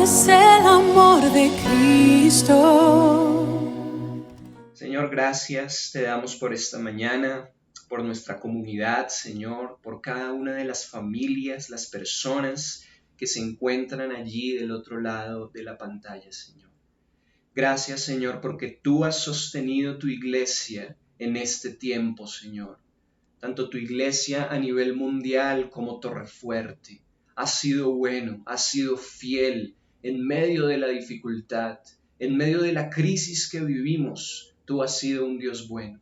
es el amor de Cristo. Señor, gracias te damos por esta mañana, por nuestra comunidad, Señor, por cada una de las familias, las personas que se encuentran allí del otro lado de la pantalla, Señor. Gracias, Señor, porque tú has sostenido tu iglesia en este tiempo, Señor. Tanto tu iglesia a nivel mundial como Torrefuerte. Has sido bueno, has sido fiel en medio de la dificultad, en medio de la crisis que vivimos. Tú has sido un Dios bueno.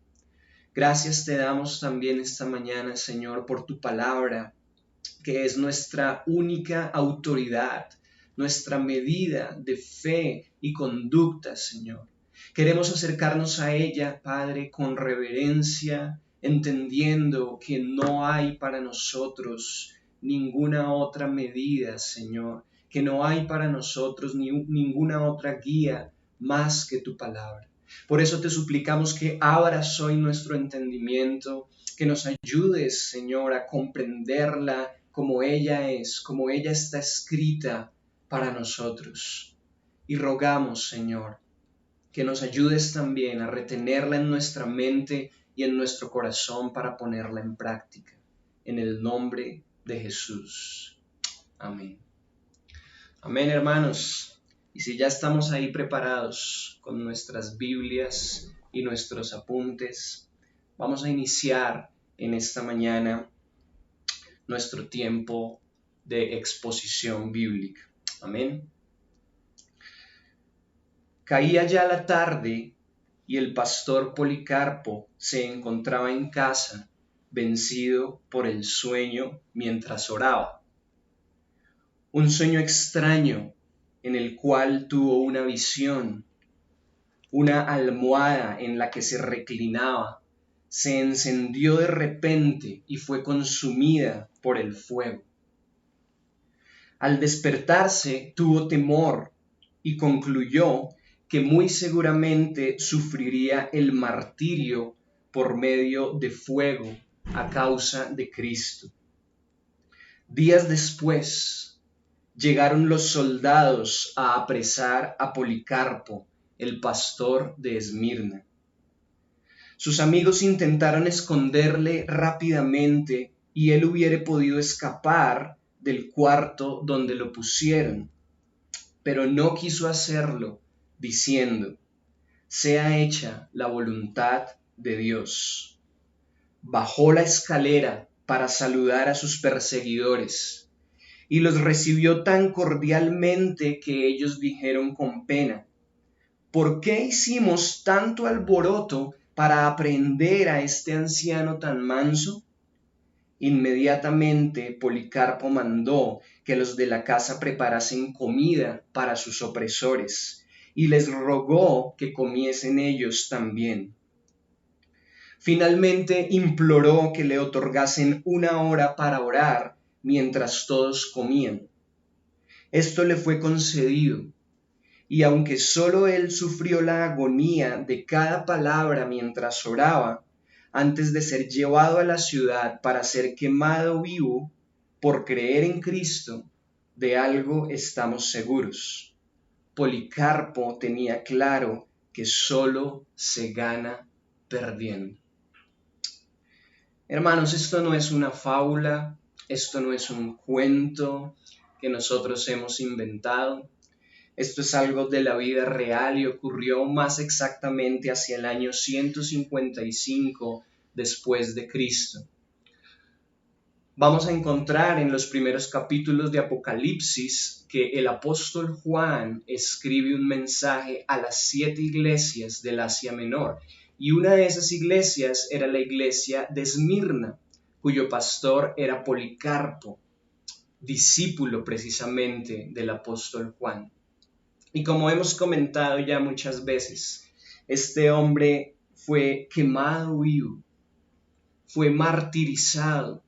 Gracias te damos también esta mañana, Señor, por tu palabra, que es nuestra única autoridad, nuestra medida de fe y conducta, Señor. Queremos acercarnos a ella, Padre, con reverencia, entendiendo que no hay para nosotros ninguna otra medida, Señor, que no hay para nosotros ninguna otra guía más que tu palabra. Por eso te suplicamos que abras hoy nuestro entendimiento, que nos ayudes, Señor, a comprenderla como ella es, como ella está escrita para nosotros. Y rogamos, Señor, que nos ayudes también a retenerla en nuestra mente y en nuestro corazón para ponerla en práctica. En el nombre de Jesús. Amén. Amén, hermanos. Y si ya estamos ahí preparados con nuestras Biblias y nuestros apuntes, vamos a iniciar en esta mañana nuestro tiempo de exposición bíblica. Amén. Caía ya la tarde y el pastor Policarpo se encontraba en casa, vencido por el sueño mientras oraba. Un sueño extraño en el cual tuvo una visión, una almohada en la que se reclinaba, se encendió de repente y fue consumida por el fuego. Al despertarse tuvo temor y concluyó que muy seguramente sufriría el martirio por medio de fuego a causa de Cristo. Días después llegaron los soldados a apresar a Policarpo, el pastor de Esmirna. Sus amigos intentaron esconderle rápidamente y él hubiera podido escapar del cuarto donde lo pusieron, pero no quiso hacerlo, diciendo: sea hecha la voluntad de Dios. Bajó la escalera para saludar a sus perseguidores y los recibió tan cordialmente que ellos dijeron con pena: ¿por qué hicimos tanto alboroto para aprehender a este anciano tan manso? Inmediatamente Policarpo mandó que los de la casa preparasen comida para sus opresores y les rogó que comiesen ellos también. Finalmente imploró que le otorgasen 1 hora para orar mientras todos comían. Esto le fue concedido, y aunque solo él sufrió la agonía de cada palabra mientras oraba, antes de ser llevado a la ciudad para ser quemado vivo, por creer en Cristo, de algo estamos seguros. Policarpo tenía claro que solo se gana perdiendo. Hermanos, esto no es una fábula, esto no es un cuento que nosotros hemos inventado. Esto es algo de la vida real y ocurrió más exactamente hacia el año 155 después de Cristo. Vamos a encontrar en los primeros capítulos de Apocalipsis que el apóstol Juan escribe un mensaje a las 7 iglesias del Asia Menor, y una de esas iglesias era la iglesia de Esmirna, cuyo pastor era Policarpo, discípulo precisamente del apóstol Juan. Y como hemos comentado ya muchas veces, este hombre fue quemado vivo, fue martirizado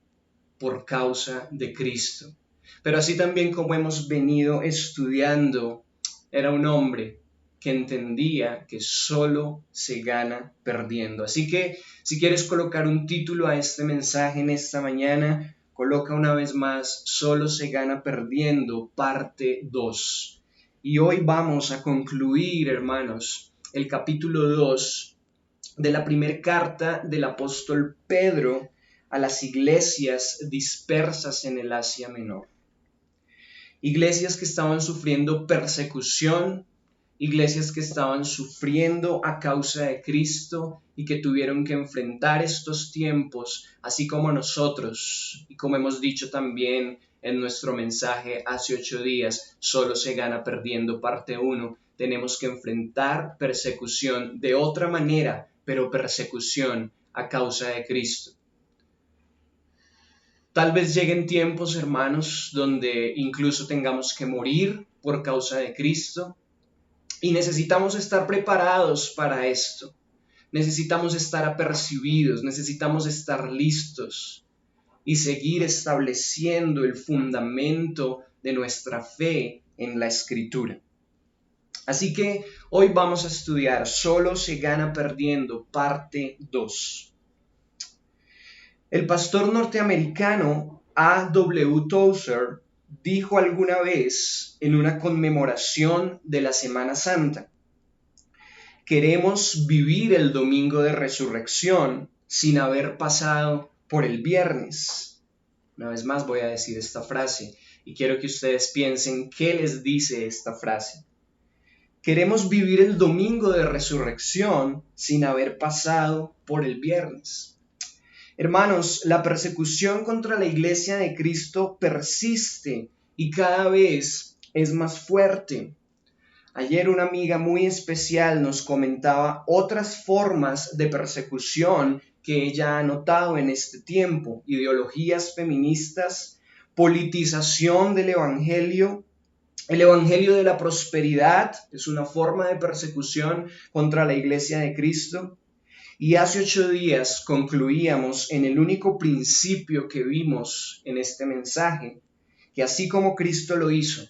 por causa de Cristo. Pero así también como hemos venido estudiando, era un hombre que entendía que solo se gana perdiendo. Así que si quieres colocar un título a este mensaje en esta mañana, coloca una vez más: solo se gana perdiendo, parte 2. y hoy vamos a concluir, hermanos, el capítulo 2 de la primera carta del apóstol Pedro a las iglesias dispersas en el Asia Menor. Iglesias que estaban sufriendo persecución, iglesias que estaban sufriendo a causa de Cristo y que tuvieron que enfrentar estos tiempos, así como nosotros, y como hemos dicho también en nuestro mensaje hace 8 días, solo se gana perdiendo parte 1, tenemos que enfrentar persecución de otra manera, pero persecución a causa de Cristo. Tal vez lleguen tiempos, hermanos, donde incluso tengamos que morir por causa de Cristo y necesitamos estar preparados para esto. Necesitamos estar apercibidos, necesitamos estar listos y seguir estableciendo el fundamento de nuestra fe en la Escritura. Así que hoy vamos a estudiar Solo se gana perdiendo, parte 2. El pastor norteamericano A.W. Tozer dijo alguna vez en una conmemoración de la Semana Santa: queremos vivir el domingo de resurrección sin haber pasado por el viernes. Una vez más voy a decir esta frase y quiero que ustedes piensen qué les dice esta frase. Queremos vivir el domingo de resurrección sin haber pasado por el viernes. Hermanos, la persecución contra la iglesia de Cristo persiste y cada vez es más fuerte. Ayer una amiga muy especial nos comentaba otras formas de persecución que ella ha notado en este tiempo: ideologías feministas, politización del evangelio, el evangelio de la prosperidad es una forma de persecución contra la iglesia de Cristo. Y hace 8 días concluíamos en el único principio que vimos en este mensaje, que así como Cristo lo hizo,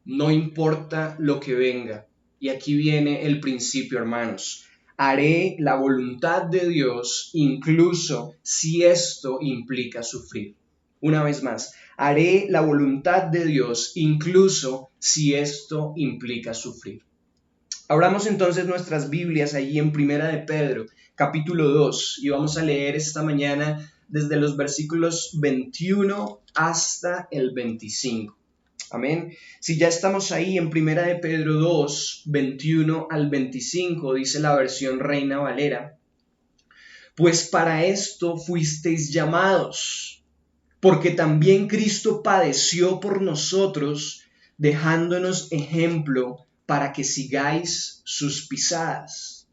no importa lo que venga. Y aquí viene el principio, hermanos. Haré la voluntad de Dios incluso si esto implica sufrir. Una vez más, haré la voluntad de Dios incluso si esto implica sufrir. Abramos entonces nuestras Biblias allí en Primera de Pedro, capítulo 2, y vamos a leer esta mañana desde los versículos 21 hasta el 25. Amén. Si ya estamos ahí en Primera de Pedro 2, 21 al 25, dice la versión Reina Valera: pues para esto fuisteis llamados, porque también Cristo padeció por nosotros, dejándonos ejemplo para que sigáis sus pisadas.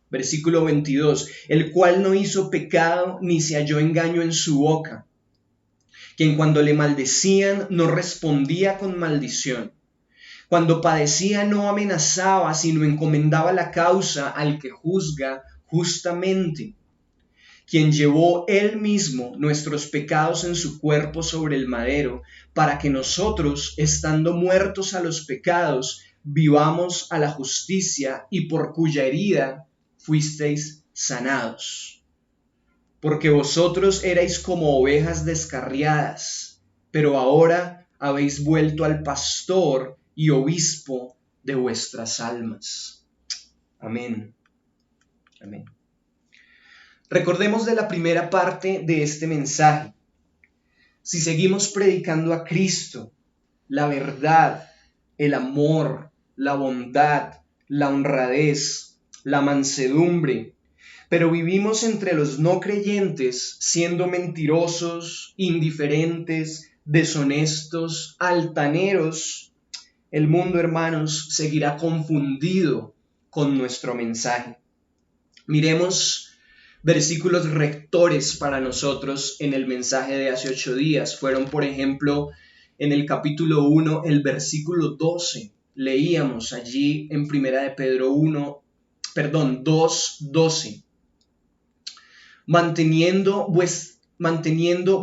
Versículo 22, el cual no hizo pecado ni se halló engaño en su boca, quien cuando le maldecían no respondía con maldición, cuando padecía no amenazaba, sino encomendaba la causa al que juzga justamente, quien llevó él mismo nuestros pecados en su cuerpo sobre el madero, para que nosotros, estando muertos a los pecados, vivamos a la justicia, y por cuya herida fuisteis sanados. Porque vosotros erais como ovejas descarriadas, pero ahora habéis vuelto al pastor y obispo de vuestras almas. Amén. Amén. Recordemos de la primera parte de este mensaje. Si seguimos predicando a Cristo, la verdad, el amor, la bondad, la honradez, la mansedumbre, pero vivimos entre los no creyentes siendo mentirosos, indiferentes, deshonestos, altaneros, el mundo, hermanos, seguirá confundido con nuestro mensaje. Miremos versículos rectores para nosotros en el mensaje de hace 8 días. Fueron, por ejemplo, en el capítulo 1, el versículo 12. Leíamos allí en Primera de Pedro 2, 12. Manteniendo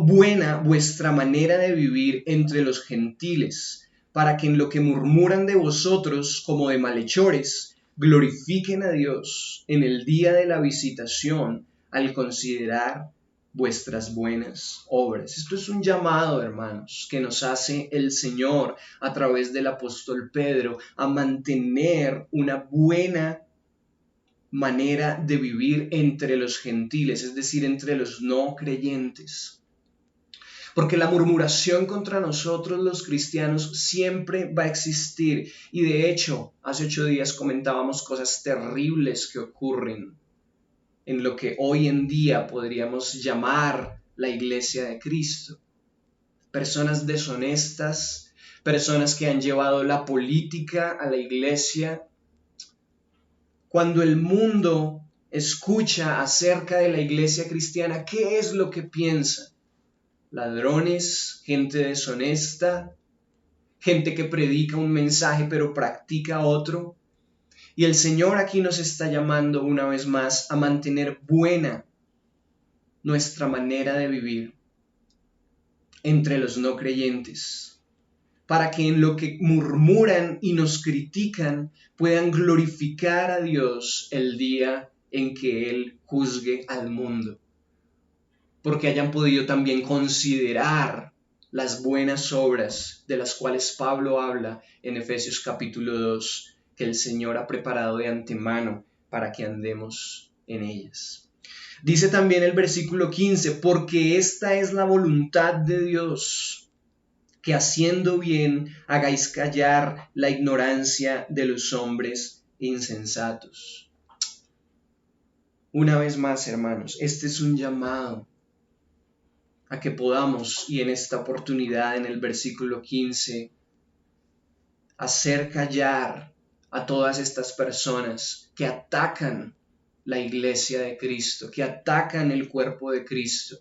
buena vuestra manera de vivir entre los gentiles, para que en lo que murmuran de vosotros como de malhechores, glorifiquen a Dios en el día de la visitación al considerar vuestras buenas obras. Esto es un llamado, hermanos, que nos hace el Señor a través del apóstol Pedro a mantener una buena manera de vivir entre los gentiles, es decir, entre los no creyentes. Porque la murmuración contra nosotros los cristianos siempre va a existir. Y de hecho, hace 8 días comentábamos cosas terribles que ocurren en lo que hoy en día podríamos llamar la Iglesia de Cristo. Personas deshonestas, personas que han llevado la política a la Iglesia. Cuando el mundo escucha acerca de la Iglesia cristiana, ¿qué es lo que piensa? Ladrones, gente deshonesta, gente que predica un mensaje pero practica otro. Y el Señor aquí nos está llamando una vez más a mantener buena nuestra manera de vivir entre los no creyentes, para que en lo que murmuran y nos critican puedan glorificar a Dios el día en que Él juzgue al mundo, porque hayan podido también considerar las buenas obras de las cuales Pablo habla en Efesios capítulo 2, que el Señor ha preparado de antemano para que andemos en ellas. Dice también el versículo 15, porque esta es la voluntad de Dios, que haciendo bien hagáis callar la ignorancia de los hombres insensatos. Una vez más, hermanos, este es un llamado a que podamos, y en esta oportunidad en el versículo 15, hacer callar a todas estas personas que atacan la iglesia de Cristo, que atacan el cuerpo de Cristo,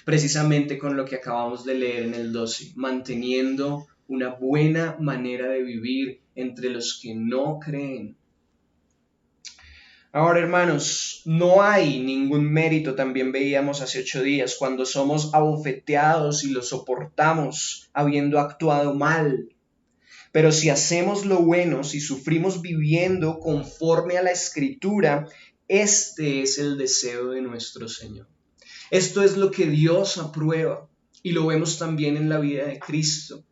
precisamente con lo que acabamos de leer en el 12, manteniendo una buena manera de vivir entre los que no creen. Ahora, hermanos, no hay ningún mérito, también veíamos hace 8 días, cuando somos abofeteados y lo soportamos habiendo actuado mal. Pero si hacemos lo bueno, si sufrimos viviendo conforme a la Escritura, este es el deseo de nuestro Señor. Esto es lo que Dios aprueba y lo vemos también en la vida de Cristo.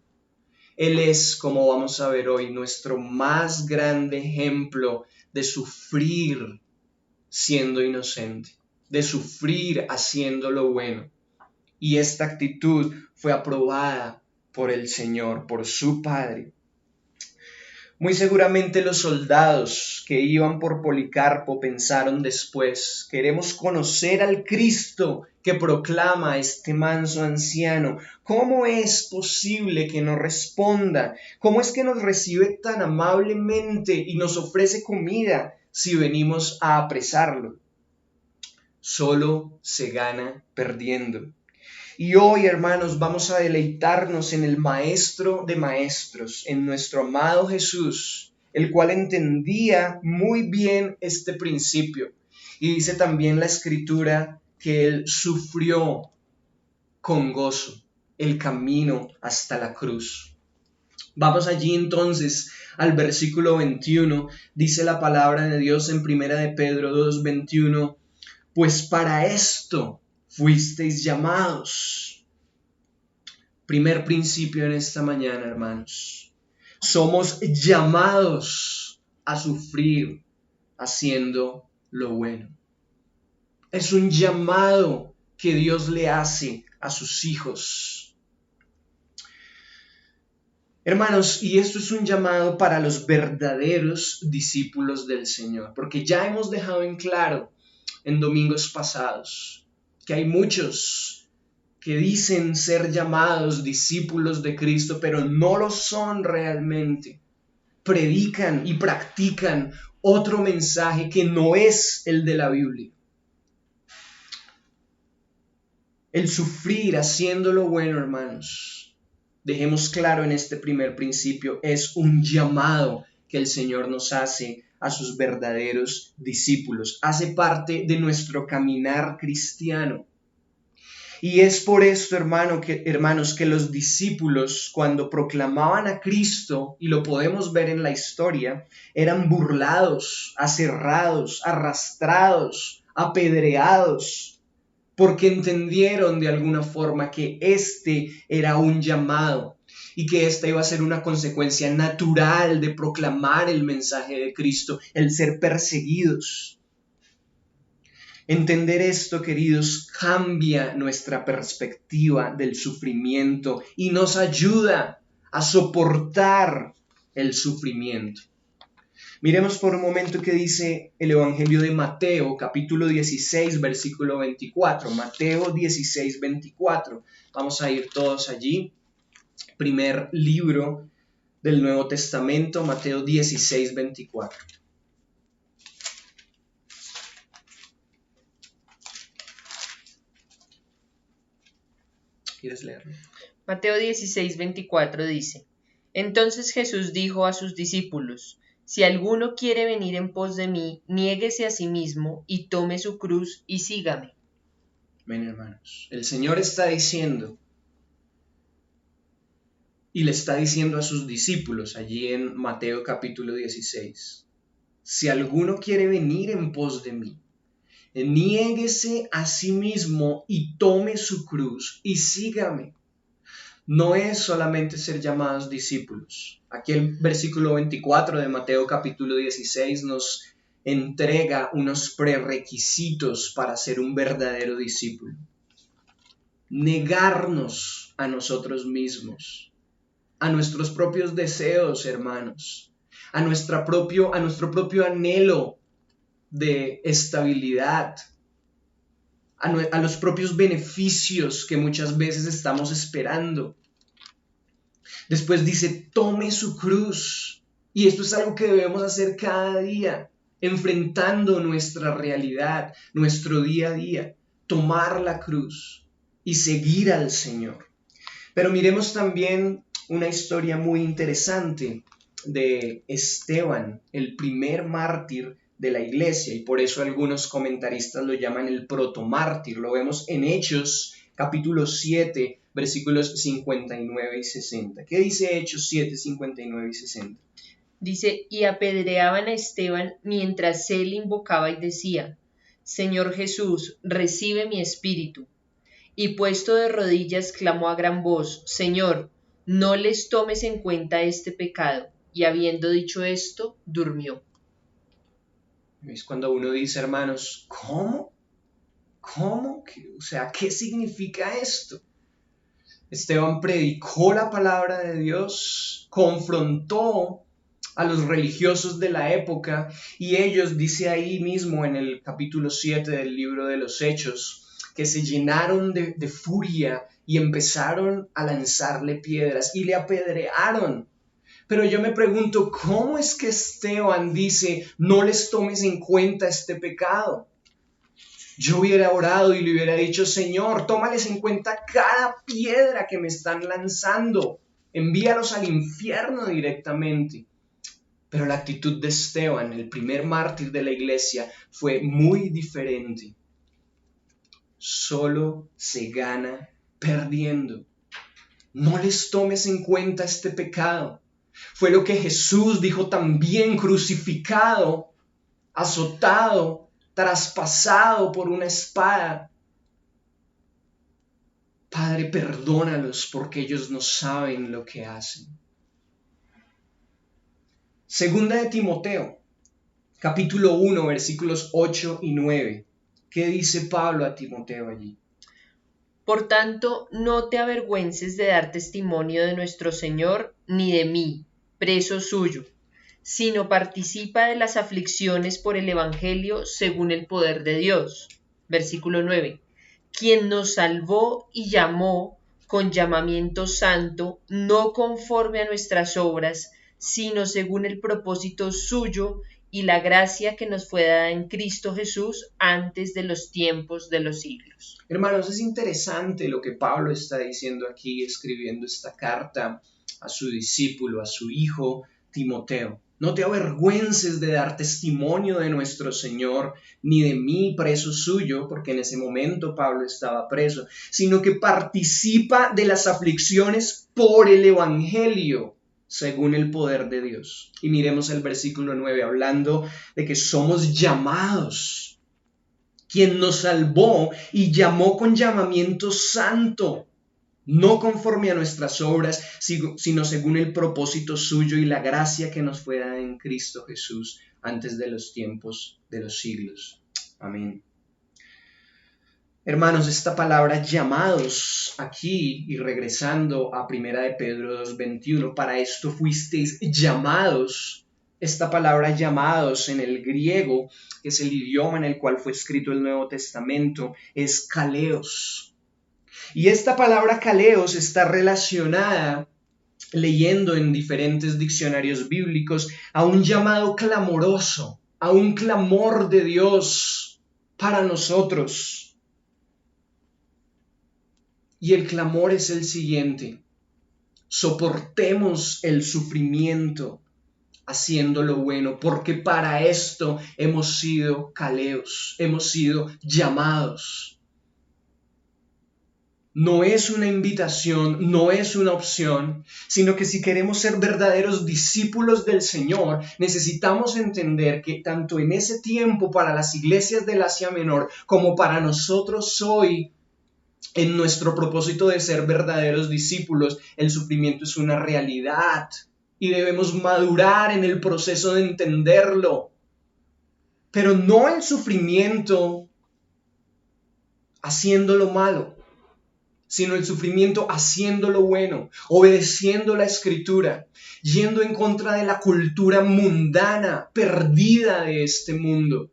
Él es, como vamos a ver hoy, nuestro más grande ejemplo de sufrir siendo inocente, de sufrir haciendo lo bueno. Y esta actitud fue aprobada por el Señor, por su Padre. Muy seguramente los soldados que iban por Policarpo pensaron después, queremos conocer al Cristo que proclama este manso anciano. ¿Cómo es posible que nos responda? ¿Cómo es que nos recibe tan amablemente y nos ofrece comida si venimos a apresarlo? Solo se gana perdiendo. Y hoy, hermanos, vamos a deleitarnos en el Maestro de Maestros, en nuestro amado Jesús, el cual entendía muy bien este principio. Y dice también la Escritura que Él sufrió con gozo el camino hasta la cruz. Vamos allí entonces al versículo 21, dice la palabra de Dios en 1 de Pedro 2:21, pues para esto fuisteis llamados. Primer principio en esta mañana, hermanos. Somos llamados a sufrir haciendo lo bueno. Es un llamado que Dios le hace a sus hijos. Hermanos, y esto es un llamado para los verdaderos discípulos del Señor, porque ya hemos dejado en claro en domingos pasados que hay muchos que dicen ser llamados discípulos de Cristo, pero no lo son realmente. Predican y practican otro mensaje que no es el de la Biblia. El sufrir haciendo lo bueno, hermanos, dejemos claro en este primer principio, es un llamado que el Señor nos hace a sus verdaderos discípulos. Hace parte de nuestro caminar cristiano. Y es por esto, hermanos, que los discípulos, cuando proclamaban a Cristo, y lo podemos ver en la historia, eran burlados, aserrados, arrastrados, apedreados, porque entendieron de alguna forma que este era un llamado y que esta iba a ser una consecuencia natural de proclamar el mensaje de Cristo, el ser perseguidos. Entender esto, queridos, cambia nuestra perspectiva del sufrimiento y nos ayuda a soportar el sufrimiento. Miremos por un momento qué dice el Evangelio de Mateo, capítulo 16, versículo 24. Mateo 16, 24. Vamos a ir todos allí. Primer libro del Nuevo Testamento, Mateo 16, 24. ¿Quieres leerlo? Mateo 16, 24 dice: Entonces Jesús dijo a sus discípulos: Si alguno quiere venir en pos de mí, niéguese a sí mismo y tome su cruz y sígame. Ven, hermanos, el Señor está diciendo, y le está diciendo a sus discípulos allí en Mateo capítulo 16, si alguno quiere venir en pos de mí, niéguese a sí mismo y tome su cruz y sígame. No es solamente ser llamados discípulos. Aquí el versículo 24 de Mateo capítulo 16 nos entrega unos prerequisitos para ser un verdadero discípulo. Negarnos a nosotros mismos, a nuestros propios deseos, hermanos, a nuestro propio anhelo de estabilidad, a los propios beneficios que muchas veces estamos esperando. Después dice, tome su cruz. Y esto es algo que debemos hacer cada día, enfrentando nuestra realidad, nuestro día a día, tomar la cruz y seguir al Señor. Pero miremos también una historia muy interesante de Esteban, el primer mártir de la iglesia, y por eso algunos comentaristas lo llaman el protomártir. Lo vemos en Hechos capítulo 7, versículos 59 y 60. ¿Qué dice Hechos 7, 59 y 60? Dice: Y apedreaban a Esteban mientras él invocaba y decía: Señor Jesús, recibe mi espíritu. Y puesto de rodillas clamó a gran voz: Señor, no les tomes en cuenta este pecado. Y habiendo dicho esto, durmió. Es cuando uno dice, hermanos, ¿cómo? ¿Cómo? O sea, ¿qué significa esto? Esteban predicó la palabra de Dios, confrontó a los religiosos de la época y ellos, dice ahí mismo en el capítulo 7 del libro de los Hechos, que se llenaron de furia y empezaron a lanzarle piedras y le apedrearon. Pero yo me pregunto, ¿cómo es que Esteban dice, no les tomes en cuenta este pecado? Yo hubiera orado y le hubiera dicho, Señor, tómales en cuenta cada piedra que me están lanzando. Envíalos al infierno directamente. Pero la actitud de Esteban, el primer mártir de la iglesia, fue muy diferente. Solo se gana perdiendo. No les tomes en cuenta este pecado. Fue lo que Jesús dijo también, crucificado, azotado, traspasado por una espada. Padre, perdónalos porque ellos no saben lo que hacen. Segunda de Timoteo, capítulo 1, versículos 8 y 9. ¿Qué dice Pablo a Timoteo allí? Por tanto, no te avergüences de dar testimonio de nuestro Señor, ni de mí, preso suyo, sino participa de las aflicciones por el Evangelio según el poder de Dios. Versículo 9. Quien nos salvó y llamó con llamamiento santo, no conforme a nuestras obras, sino según el propósito suyo y la gracia que nos fue dada en Cristo Jesús antes de los tiempos de los siglos. Hermanos, es interesante lo que Pablo está diciendo aquí, escribiendo esta carta a su discípulo, a su hijo Timoteo. No te avergüences de dar testimonio de nuestro Señor, ni de mí, preso suyo, porque en ese momento Pablo estaba preso, sino que participa de las aflicciones por el Evangelio, según el poder de Dios. Y miremos el versículo 9, hablando de que somos llamados quien nos salvó y llamó con llamamiento santo, no conforme a nuestras obras, sino según el propósito suyo y la gracia que nos fue dada en Cristo Jesús antes de los tiempos de los siglos. Amén. Hermanos, esta palabra llamados aquí y regresando a 1 de Pedro 2:21, para esto fuisteis llamados. Esta palabra llamados en el griego, que es el idioma en el cual fue escrito el Nuevo Testamento, es kaleos. Y esta palabra kaleos está relacionada, leyendo en diferentes diccionarios bíblicos, a un llamado clamoroso, a un clamor de Dios para nosotros. Y el clamor es el siguiente: soportemos el sufrimiento haciendo lo bueno, porque para esto hemos sido kaleos, hemos sido llamados. No es una invitación, no es una opción, sino que si queremos ser verdaderos discípulos del Señor, necesitamos entender que tanto en ese tiempo para las iglesias del Asia Menor como para nosotros hoy, en nuestro propósito de ser verdaderos discípulos, el sufrimiento es una realidad y debemos madurar en el proceso de entenderlo. Pero no el sufrimiento haciendo lo malo, sino el sufrimiento haciendo lo bueno, obedeciendo la Escritura, yendo en contra de la cultura mundana, perdida de este mundo.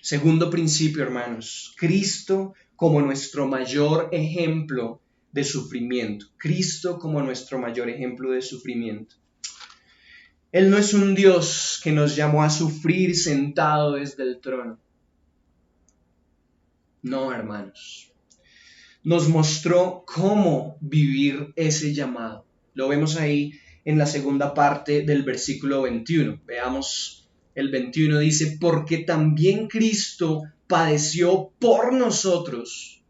Segundo principio, hermanos, Cristo como nuestro mayor ejemplo de sufrimiento. Cristo como nuestro mayor ejemplo de sufrimiento. Él no es un Dios que nos llamó a sufrir sentado desde el trono. No, hermanos. Nos mostró cómo vivir ese llamado. Lo vemos ahí en la segunda parte del versículo 21. Veamos. El 21 dice, porque también Cristo padeció por nosotros,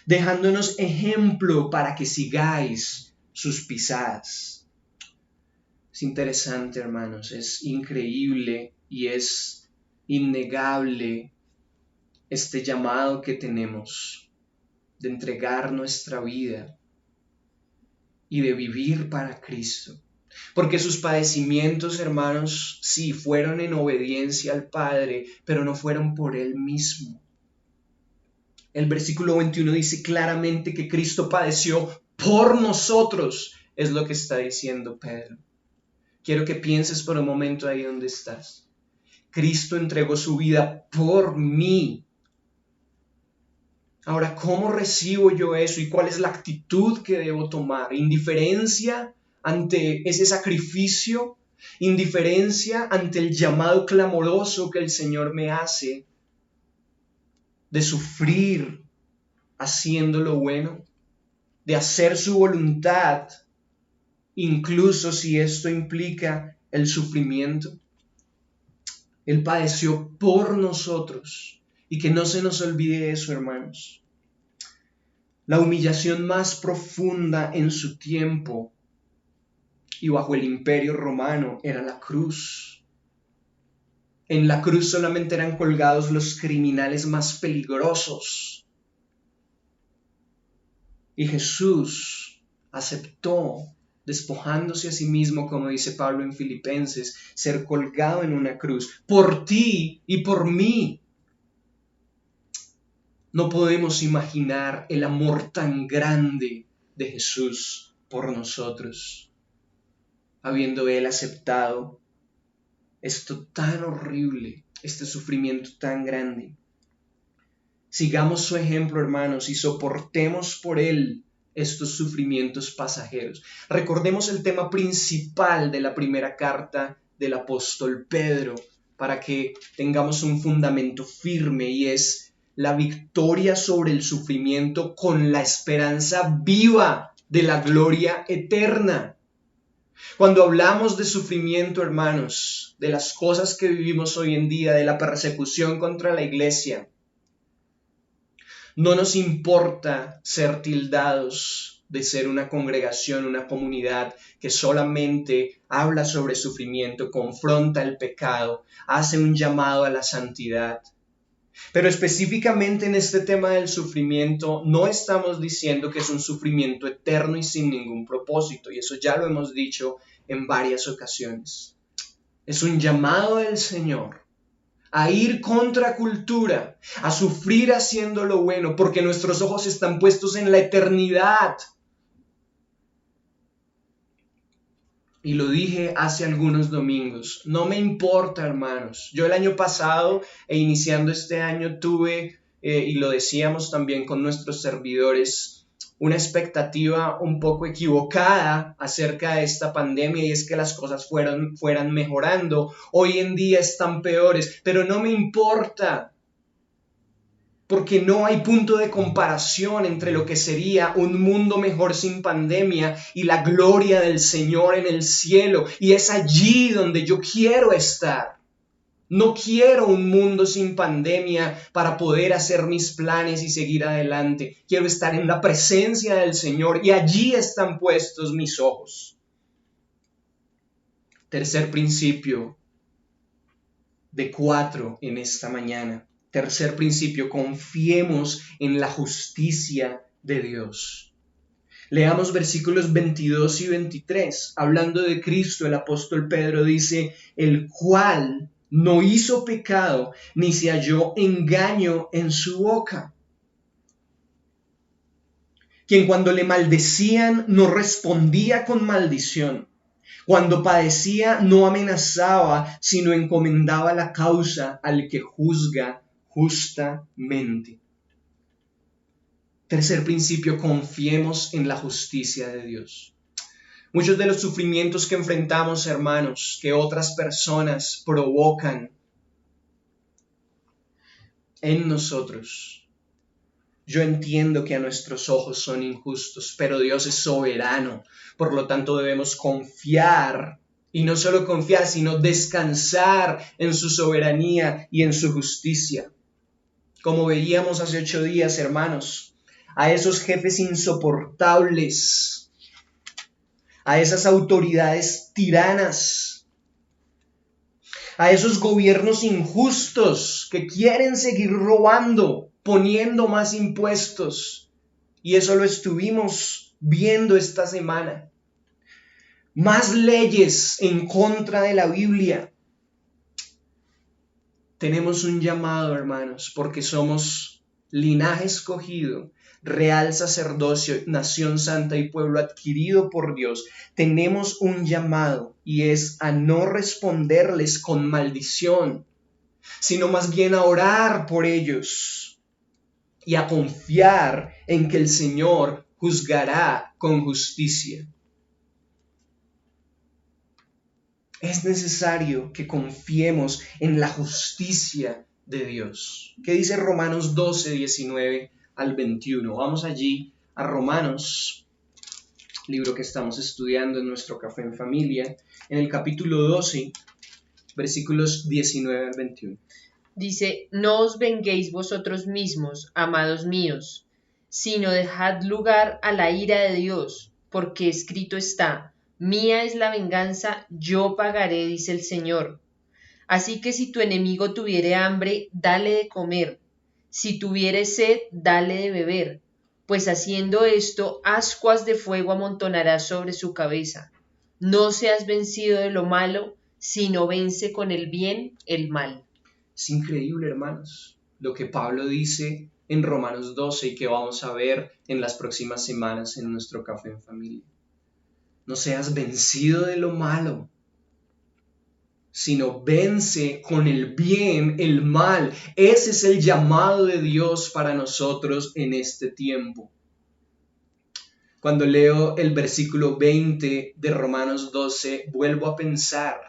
dejándonos ejemplo para que sigáis sus pisadas. Es interesante, hermanos, es increíble y es innegable este llamado que tenemos de entregar nuestra vida y de vivir para Cristo. Porque sus padecimientos, hermanos, sí fueron en obediencia al Padre, pero no fueron por Él mismo. El versículo 21 dice claramente que Cristo padeció por nosotros, es lo que está diciendo Pedro. Quiero que pienses por un momento ahí donde estás. Cristo entregó su vida por mí. Ahora, ¿cómo recibo yo eso y cuál es la actitud que debo tomar? ¿Indiferencia ante ese sacrificio? ¿Indiferencia ante el llamado clamoroso que el Señor me hace de sufrir haciendo lo bueno? De hacer su voluntad, incluso si esto implica el sufrimiento. Él padeció por nosotros. Y que no se nos olvide eso, hermanos. La humillación más profunda en su tiempo y bajo el imperio romano era la cruz. En la cruz solamente eran colgados los criminales más peligrosos. Y Jesús aceptó, despojándose a sí mismo, como dice Pablo en Filipenses, ser colgado en una cruz por ti y por mí. No podemos imaginar el amor tan grande de Jesús por nosotros, habiendo Él aceptado esto tan horrible, este sufrimiento tan grande. Sigamos su ejemplo, hermanos, y soportemos por Él estos sufrimientos pasajeros. Recordemos el tema principal de la primera carta del apóstol Pedro, para que tengamos un fundamento firme, y es la victoria sobre el sufrimiento con la esperanza viva de la gloria eterna. Cuando hablamos de sufrimiento, hermanos, de las cosas que vivimos hoy en día, de la persecución contra la iglesia, no nos importa ser tildados de ser una congregación, una comunidad que solamente habla sobre sufrimiento, confronta el pecado, hace un llamado a la santidad. Pero específicamente en este tema del sufrimiento, no estamos diciendo que es un sufrimiento eterno y sin ningún propósito, y eso ya lo hemos dicho en varias ocasiones. Es un llamado del Señor a ir contra cultura, a sufrir haciendo lo bueno, porque nuestros ojos están puestos en la eternidad. Y lo dije hace algunos domingos, no me importa, hermanos. Yo el año pasado e iniciando este año tuve, y lo decíamos también con nuestros servidores, una expectativa un poco equivocada acerca de esta pandemia, y es que las cosas fueran mejorando. Hoy en día están peores, pero no me importa, porque no hay punto de comparación entre lo que sería un mundo mejor sin pandemia y la gloria del Señor en el cielo, y es allí donde yo quiero estar. No quiero un mundo sin pandemia para poder hacer mis planes y seguir adelante. Quiero estar en la presencia del Señor, y allí están puestos mis ojos. Tercer principio de 4 en esta mañana. Tercer principio, confiemos en la justicia de Dios. Leamos versículos 22 y 23. Hablando de Cristo, el apóstol Pedro dice, el cual no hizo pecado, ni se halló engaño en su boca. Quien cuando le maldecían no respondía con maldición. Cuando padecía no amenazaba, sino encomendaba la causa al que juzga justamente. Tercer principio, confiemos en la justicia de Dios. Muchos de los sufrimientos que enfrentamos, hermanos, que otras personas provocan en nosotros, yo entiendo que a nuestros ojos son injustos, pero Dios es soberano. Por lo tanto, debemos confiar, y no solo confiar, sino descansar en su soberanía y en su justicia. Como veíamos hace 8 días, hermanos, a esos jefes insoportables, a esas autoridades tiranas, a esos gobiernos injustos que quieren seguir robando, poniendo más impuestos. Y eso lo estuvimos viendo esta semana. Más leyes en contra de la Biblia. Tenemos un llamado, hermanos, porque somos linaje escogido, real sacerdocio, nación santa y pueblo adquirido por Dios. Tenemos un llamado, y es a no responderles con maldición, sino más bien a orar por ellos y a confiar en que el Señor juzgará con justicia. Es necesario que confiemos en la justicia de Dios. ¿Qué dice Romanos 12, 19 al 21? Vamos allí a Romanos, libro que estamos estudiando en nuestro Café en Familia, en el capítulo 12, versículos 19 al 21. Dice, no os venguéis vosotros mismos, amados míos, sino dejad lugar a la ira de Dios, porque escrito está, mía es la venganza, yo pagaré, dice el Señor. Así que si tu enemigo tuviere hambre, dale de comer, si tuviere sed, dale de beber, pues haciendo esto, ascuas de fuego amontonarás sobre su cabeza. No seas vencido de lo malo, sino vence con el bien el mal. Es increíble, hermanos, lo que Pablo dice en Romanos 12 y que vamos a ver en las próximas semanas en nuestro Café en Familia. No seas vencido de lo malo, sino vence con el bien el mal. Ese es el llamado de Dios para nosotros en este tiempo. Cuando leo el versículo 20 de Romanos 12, vuelvo a pensar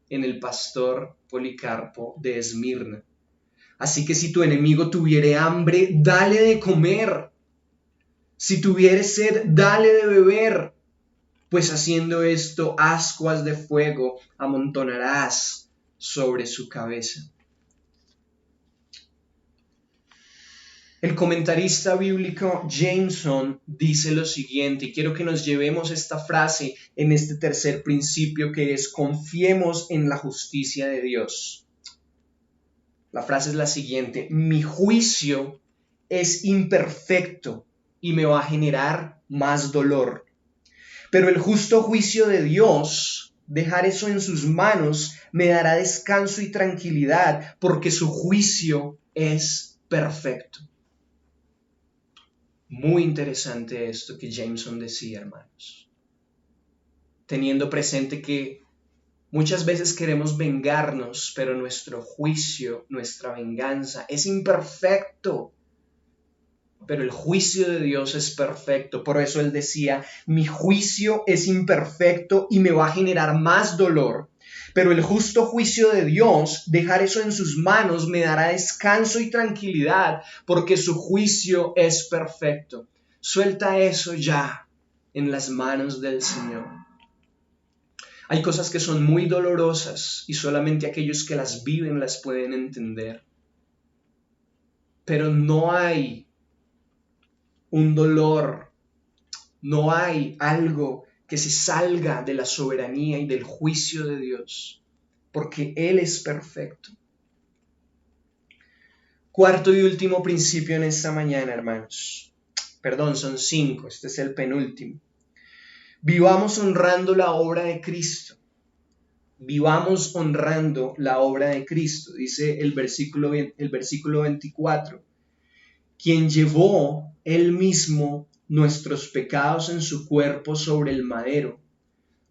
en el pastor Policarpo de Esmirna. Así que si tu enemigo tuviere hambre, dale de comer. Si tuviere sed, dale de beber. Pues haciendo esto, ascuas de fuego amontonarás sobre su cabeza. El comentarista bíblico Jameson dice lo siguiente, y quiero que nos llevemos esta frase en este tercer principio, que es: confiemos en la justicia de Dios. La frase es la siguiente: mi juicio es imperfecto y me va a generar más dolor. Pero el justo juicio de Dios, dejar eso en sus manos, me dará descanso y tranquilidad, porque su juicio es perfecto. Muy interesante esto que Jameson decía, hermanos. Teniendo presente que muchas veces queremos vengarnos, pero nuestro juicio, nuestra venganza es imperfecto. Pero el juicio de Dios es perfecto. Por eso él decía: mi juicio es imperfecto y me va a generar más dolor. Pero el justo juicio de Dios, dejar eso en sus manos, me dará descanso y tranquilidad, porque su juicio es perfecto. Suelta eso ya en las manos del Señor. Hay cosas que son muy dolorosas y solamente aquellos que las viven las pueden entender. Pero no hay un dolor, no hay algo que se salga de la soberanía y del juicio de Dios, porque Él es perfecto. Cuarto y último principio en esta mañana, hermanos. Perdón, son 5, este es el penúltimo. Vivamos honrando la obra de Cristo. Vivamos honrando la obra de Cristo, dice el versículo 24. Quien llevó Él mismo nuestros pecados en su cuerpo sobre el madero,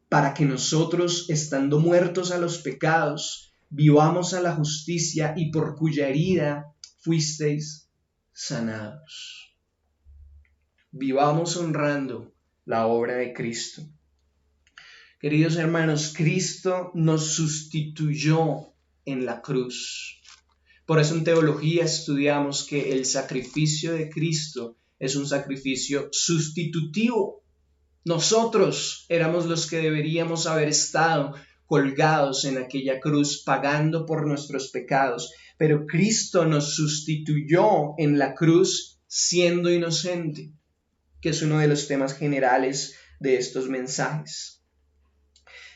para que nosotros, estando muertos a los pecados, vivamos a la justicia, y por cuya herida fuisteis sanados. Vivamos honrando la obra de Cristo. Queridos hermanos, Cristo nos sustituyó en la cruz. Por eso en teología estudiamos que el sacrificio de Cristo es un sacrificio sustitutivo. Nosotros éramos los que deberíamos haber estado colgados en aquella cruz pagando por nuestros pecados, pero Cristo nos sustituyó en la cruz siendo inocente, que es uno de los temas generales de estos mensajes.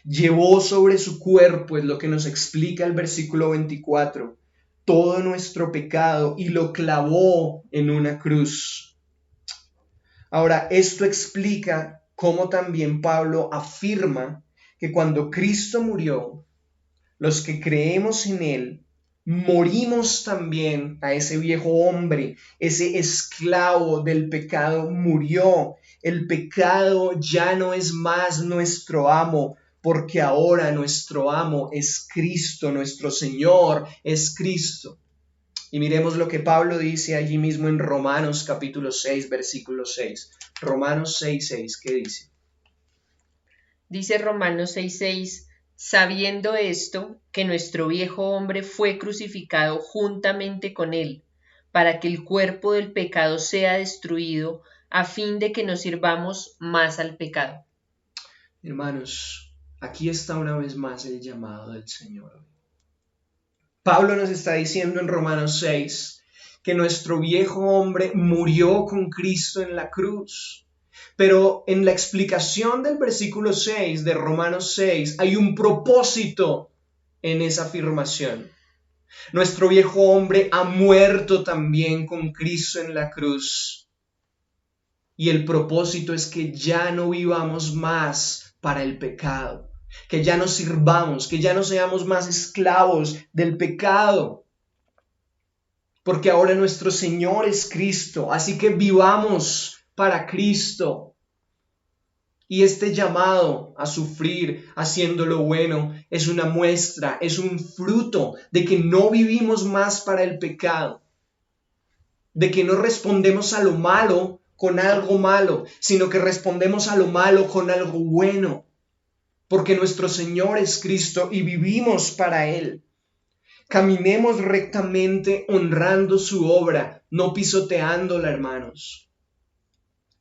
Llevó sobre su cuerpo, es lo que nos explica el versículo 24, todo nuestro pecado y lo clavó en una cruz. Ahora, esto explica cómo también Pablo afirma que cuando Cristo murió, los que creemos en Él, morimos también a ese viejo hombre, ese esclavo del pecado murió. El pecado ya no es más nuestro amo, porque ahora nuestro amo es Cristo, nuestro Señor es Cristo. Y miremos lo que Pablo dice allí mismo en Romanos capítulo 6, versículo 6. Romanos 6, 6, ¿qué dice? Dice Romanos 6, 6, sabiendo esto, que nuestro viejo hombre fue crucificado juntamente con él, para que el cuerpo del pecado sea destruido, a fin de que no sirvamos más al pecado. Hermanos, aquí está una vez más el llamado del Señor. Pablo nos está diciendo en Romanos 6 que nuestro viejo hombre murió con Cristo en la cruz. Pero en la explicación del versículo 6 de Romanos 6 hay un propósito en esa afirmación. Nuestro viejo hombre ha muerto también con Cristo en la cruz. Y el propósito es que ya no vivamos más para el pecado, que ya no sirvamos, que ya no seamos más esclavos del pecado. Porque ahora nuestro Señor es Cristo, así que vivamos para Cristo. Y este llamado a sufrir haciendo lo bueno es una muestra, es un fruto de que no vivimos más para el pecado, de que no respondemos a lo malo con algo malo, sino que respondemos a lo malo con algo bueno, porque nuestro Señor es Cristo y vivimos para Él. Caminemos rectamente honrando su obra, no pisoteándola, hermanos.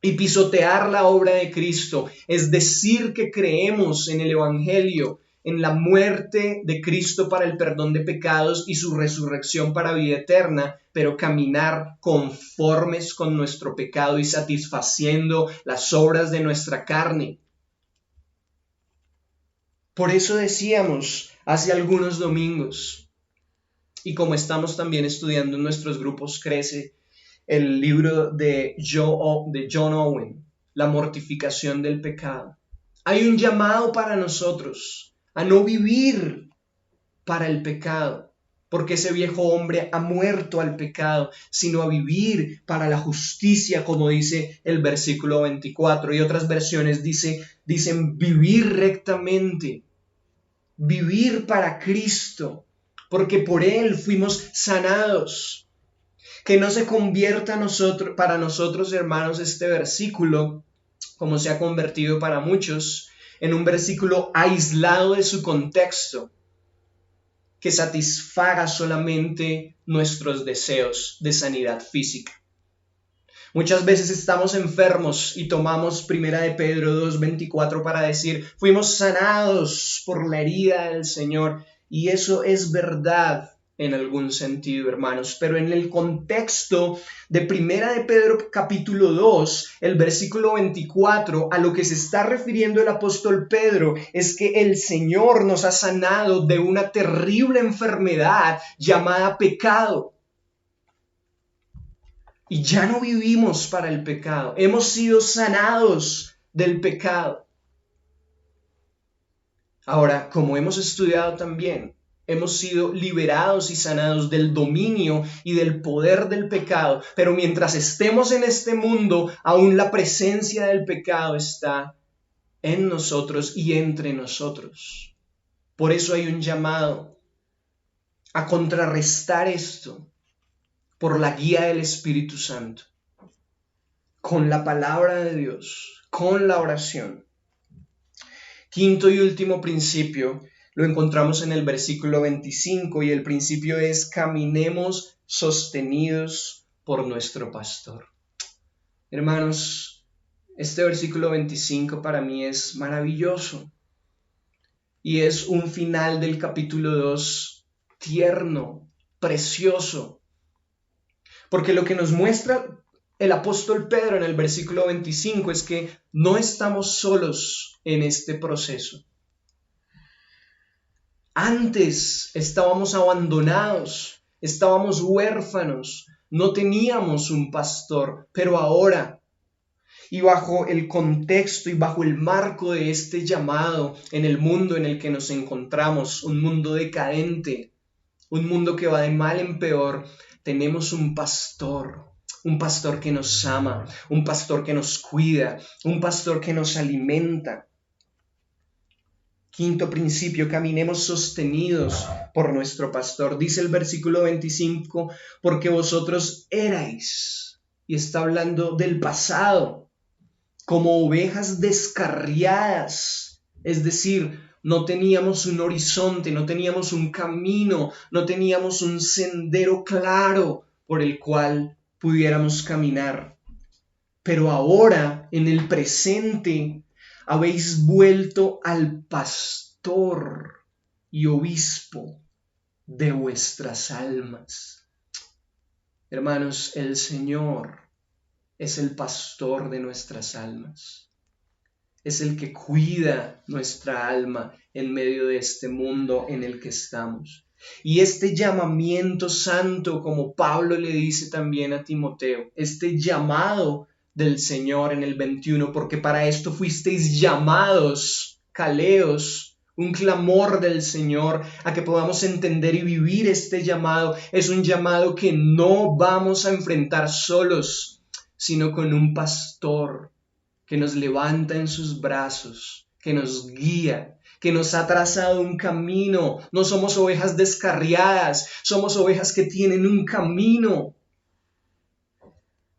Y pisotear la obra de Cristo es decir que creemos en el Evangelio, en la muerte de Cristo para el perdón de pecados y su resurrección para vida eterna, pero caminar conformes con nuestro pecado y satisfaciendo las obras de nuestra carne. Por eso decíamos hace algunos domingos, y como estamos también estudiando en nuestros grupos Crece, el libro de John Owen, La mortificación del pecado. Hay un llamado para nosotros a no vivir para el pecado, porque ese viejo hombre ha muerto al pecado, sino a vivir para la justicia, como dice el versículo 24. Y otras versiones dicen vivir rectamente, vivir para Cristo, porque por Él fuimos sanados. Que no se convierta para nosotros, hermanos, este versículo, como se ha convertido para muchos, en un versículo aislado de su contexto, que satisfaga solamente nuestros deseos de sanidad física. Muchas veces estamos enfermos y tomamos 1 de Pedro 2:24 para decir, fuimos sanados por la herida del Señor, y eso es verdad en algún sentido, hermanos, pero en el contexto de 1 de Pedro capítulo 2, el versículo 24, a lo que se está refiriendo el apóstol Pedro es que el Señor nos ha sanado de una terrible enfermedad llamada pecado. Y ya no vivimos para el pecado, hemos sido sanados del pecado. Ahora, como hemos estudiado también, hemos sido liberados y sanados del dominio y del poder del pecado, pero mientras estemos en este mundo, aún la presencia del pecado está en nosotros y entre nosotros. Por eso hay un llamado a contrarrestar esto por la guía del Espíritu Santo, con la palabra de Dios, con la oración. Quinto y último principio lo encontramos en el versículo 25 y el principio es caminemos sostenidos por nuestro pastor. Hermanos, este versículo 25 para mí es maravilloso y es un final del capítulo 2 tierno, precioso, porque lo que nos muestra el apóstol Pedro en el versículo 25 es que no estamos solos en este proceso. Antes estábamos abandonados, estábamos huérfanos, no teníamos un pastor, pero ahora, y bajo el contexto y bajo el marco de este llamado en el mundo en el que nos encontramos, un mundo decadente, un mundo que va de mal en peor, tenemos un pastor que nos ama, un pastor que nos cuida, un pastor que nos alimenta. Quinto principio, caminemos sostenidos por nuestro pastor. Dice el versículo 25, porque vosotros erais, y está hablando del pasado, como ovejas descarriadas, es decir, no teníamos un horizonte, no teníamos un camino, no teníamos un sendero claro por el cual pudiéramos caminar. Pero ahora, en el presente, habéis vuelto al pastor y obispo de vuestras almas. Hermanos, el Señor es el pastor de nuestras almas. Es el que cuida nuestra alma en medio de este mundo en el que estamos. Y este llamamiento santo, como Pablo le dice también a Timoteo, este llamado del Señor en el 21, porque para esto fuisteis llamados, caleos, un clamor del Señor a que podamos entender y vivir este llamado. Es un llamado que no vamos a enfrentar solos, sino con un pastor que nos levanta en sus brazos, que nos guía, que nos ha trazado un camino. No somos ovejas descarriadas, somos ovejas que tienen un camino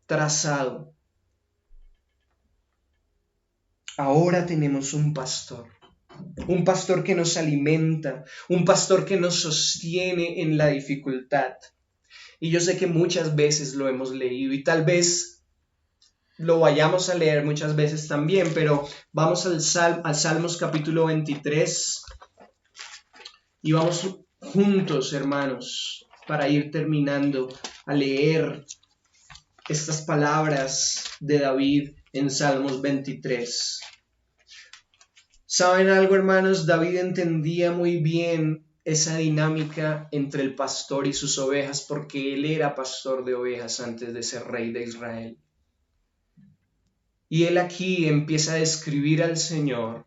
trazado. Ahora tenemos un pastor que nos alimenta, un pastor que nos sostiene en la dificultad. Y yo sé que muchas veces lo hemos leído y tal vez lo vayamos a leer muchas veces también, pero vamos al Salmos capítulo 23 Y vamos juntos, hermanos, para ir terminando, a leer estas palabras de David en Salmos 23. ¿Saben algo, hermanos? David entendía muy bien esa dinámica entre el pastor y sus ovejas, porque él era pastor de ovejas antes de ser rey de Israel. Y él aquí empieza a describir al Señor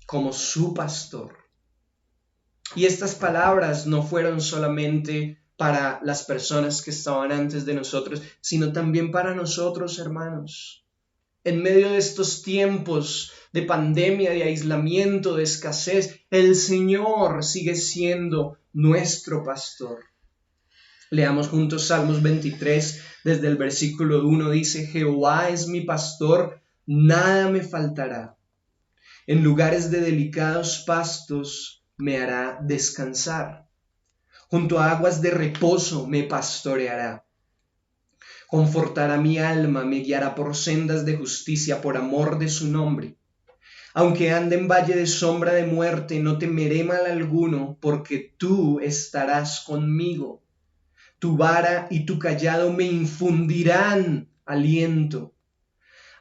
como su pastor. Y estas palabras no fueron solamente para las personas que estaban antes de nosotros, sino también para nosotros, hermanos. En medio de estos tiempos de pandemia, de aislamiento, de escasez, el Señor sigue siendo nuestro pastor. Leamos juntos Salmos 23, desde el versículo 1 dice: Jehová es mi pastor, nada me faltará. En lugares de delicados pastos me hará descansar. Junto a aguas de reposo me pastoreará. Confortará mi alma, me guiará por sendas de justicia por amor de su nombre. Aunque ande en valle de sombra de muerte, no temeré mal alguno, porque tú estarás conmigo. Tu vara y tu cayado me infundirán aliento.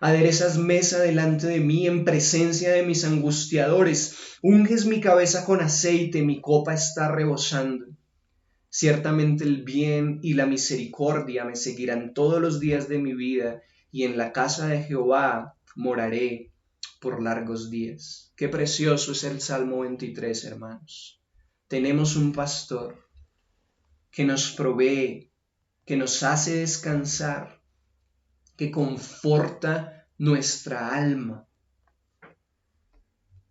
Aderezas mesa delante de mí en presencia de mis angustiadores. Unges mi cabeza con aceite, mi copa está rebosando. Ciertamente el bien y la misericordia me seguirán todos los días de mi vida, y en la casa de Jehová moraré por largos días. Qué precioso es el Salmo 23, hermanos. Tenemos un pastor que nos provee, que nos hace descansar, que conforta nuestra alma,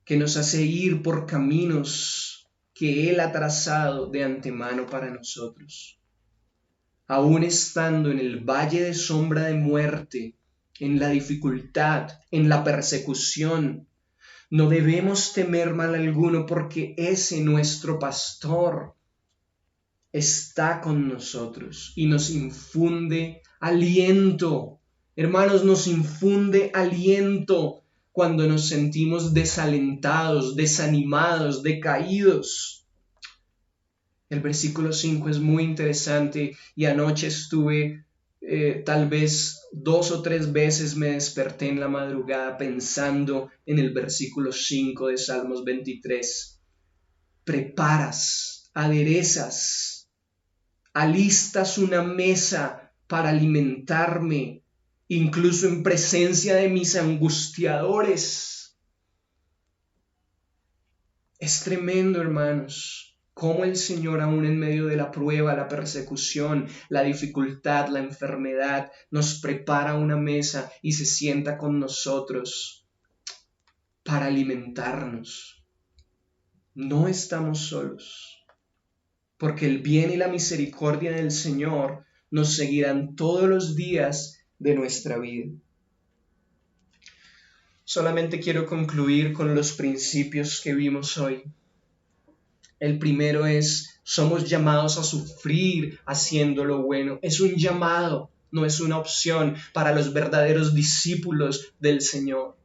que nos hace ir por caminos que Él ha trazado de antemano para nosotros. Aún estando en el valle de sombra de muerte, en la dificultad, en la persecución, no debemos temer mal alguno, porque ese nuestro pastor está con nosotros y nos infunde aliento. Hermanos, nos infunde aliento cuando nos sentimos desalentados, desanimados, decaídos. El versículo 5 es muy interesante, y anoche estuve, tal vez 2 o 3 veces me desperté en la madrugada pensando en el versículo 5 de Salmos 23. Preparas, aderezas, alistas una mesa para alimentarme, incluso en presencia de mis angustiadores. Es tremendo, hermanos, cómo el Señor, aún en medio de la prueba, la persecución, la dificultad, la enfermedad, nos prepara una mesa y se sienta con nosotros para alimentarnos. No estamos solos, porque el bien y la misericordia del Señor nos seguirán todos los días de nuestra vida. Solamente quiero concluir con los principios que vimos hoy. El primero es: somos llamados a sufrir haciendo lo bueno. Es un llamado, no es una opción para los verdaderos discípulos del Señor.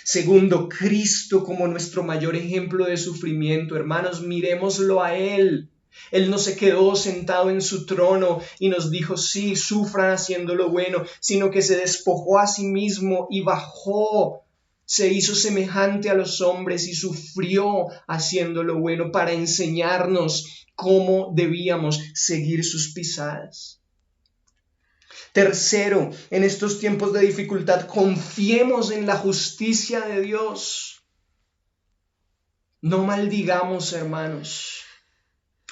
Segundo, Cristo como nuestro mayor ejemplo de sufrimiento. Hermanos, mirémoslo a Él. Él no se quedó sentado en su trono y nos dijo: sí, sufran haciendo lo bueno, sino que se despojó a sí mismo y bajó, se hizo semejante a los hombres y sufrió haciendo lo bueno para enseñarnos cómo debíamos seguir sus pisadas. Tercero, en estos tiempos de dificultad, confiemos en la justicia de Dios. No maldigamos, hermanos,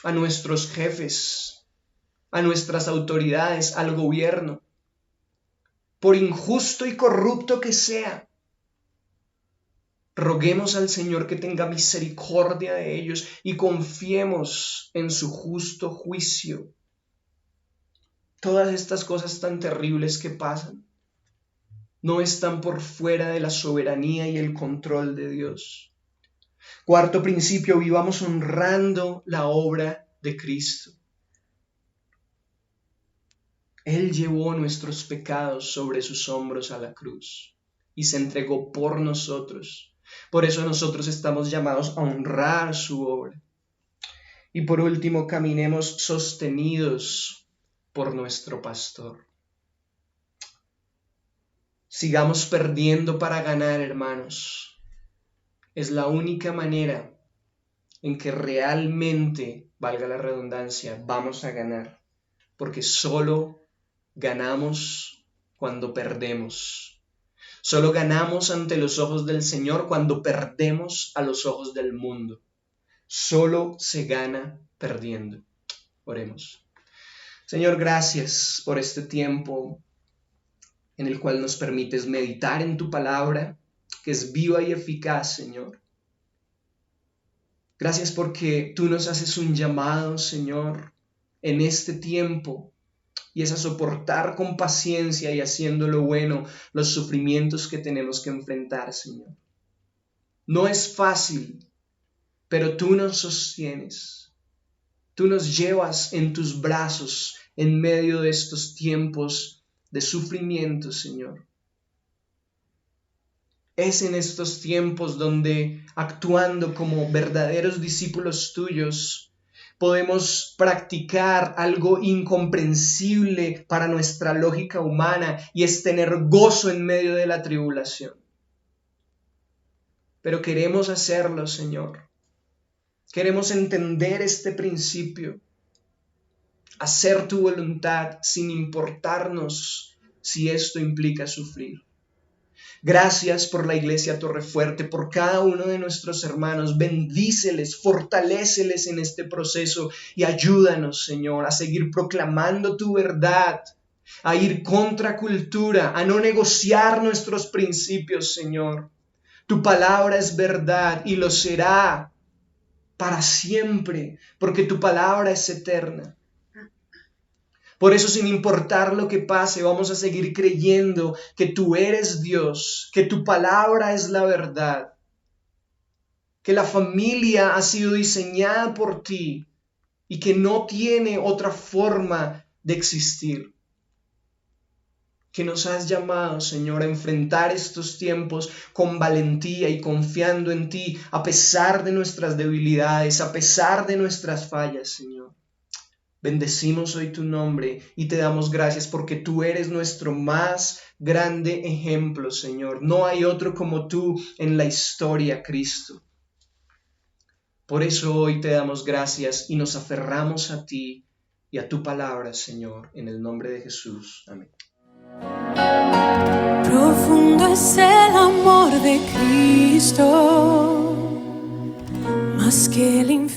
a nuestros jefes, a nuestras autoridades, al gobierno, por injusto y corrupto que sea. Roguemos al Señor que tenga misericordia de ellos y confiemos en su justo juicio. Todas estas cosas tan terribles que pasan no están por fuera de la soberanía y el control de Dios. Cuarto principio: vivamos honrando la obra de Cristo. Él llevó nuestros pecados sobre sus hombros a la cruz y se entregó por nosotros Por eso nosotros estamos llamados a honrar su obra. Y por último, caminemos sostenidos por nuestro pastor. Sigamos perdiendo para ganar, hermanos. Es la única manera en que realmente, valga la redundancia, vamos a ganar. Porque solo ganamos cuando perdemos. Solo ganamos ante los ojos del Señor cuando perdemos a los ojos del mundo. Solo se gana perdiendo. Oremos. Señor, gracias por este tiempo en el cual nos permites meditar en tu palabra, que es viva y eficaz, Señor. Gracias porque tú nos haces un llamado, Señor, en este tiempo, y es a soportar con paciencia y haciendo lo bueno los sufrimientos que tenemos que enfrentar, Señor. No es fácil, pero tú nos sostienes. Tú nos llevas en tus brazos en medio de estos tiempos de sufrimiento, Señor. Es en estos tiempos donde, actuando como verdaderos discípulos tuyos, podemos practicar algo incomprensible para nuestra lógica humana, y es tener gozo en medio de la tribulación. Pero queremos hacerlo, Señor. Queremos entender este principio, hacer tu voluntad sin importarnos si esto implica sufrir. Gracias por la Iglesia Torrefuerte, por cada uno de nuestros hermanos. Bendíceles, fortaléceles en este proceso y ayúdanos, Señor, a seguir proclamando tu verdad, a ir contra cultura, a no negociar nuestros principios, Señor. Tu palabra es verdad y lo será para siempre, porque tu palabra es eterna. Por eso, sin importar lo que pase, vamos a seguir creyendo que tú eres Dios, que tu palabra es la verdad, que la familia ha sido diseñada por ti y que no tiene otra forma de existir. Que nos has llamado, Señor, a enfrentar estos tiempos con valentía y confiando en ti, a pesar de nuestras debilidades, a pesar de nuestras fallas, Señor. Bendecimos hoy tu nombre y te damos gracias porque tú eres nuestro más grande ejemplo, Señor. No hay otro como tú en la historia, Cristo. Por eso hoy te damos gracias y nos aferramos a ti y a tu palabra, Señor, en el nombre de Jesús. Amén. Profundo es el amor de Cristo, más que el infierno.